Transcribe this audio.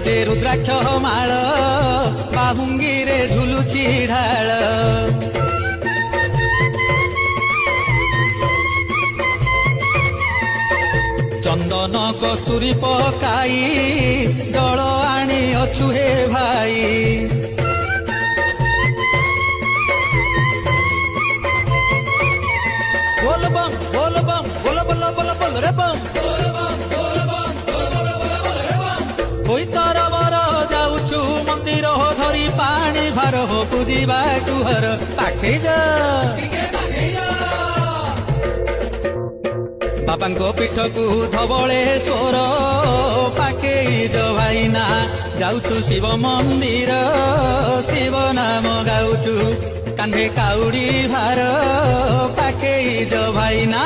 जे रुद्राक्ष माळ बाहुंगीरे झुलुची ढाळ चंदन कस्तूरी पकाई जल आनी अछु हे भाई बोल बम बोल बम बोल बोल बोल बोल रे बम होई तरबर जाऊछु मंदिर हो धरी पानी भार हो पूजिबा तुहर पाखे जा बापांको पीठकू धवलेश्वर पाखे जो भाईना जाऊछु शिव मंदिर शिव नाम गाऊछु कांधे काउडी भार पाखे जो भाईना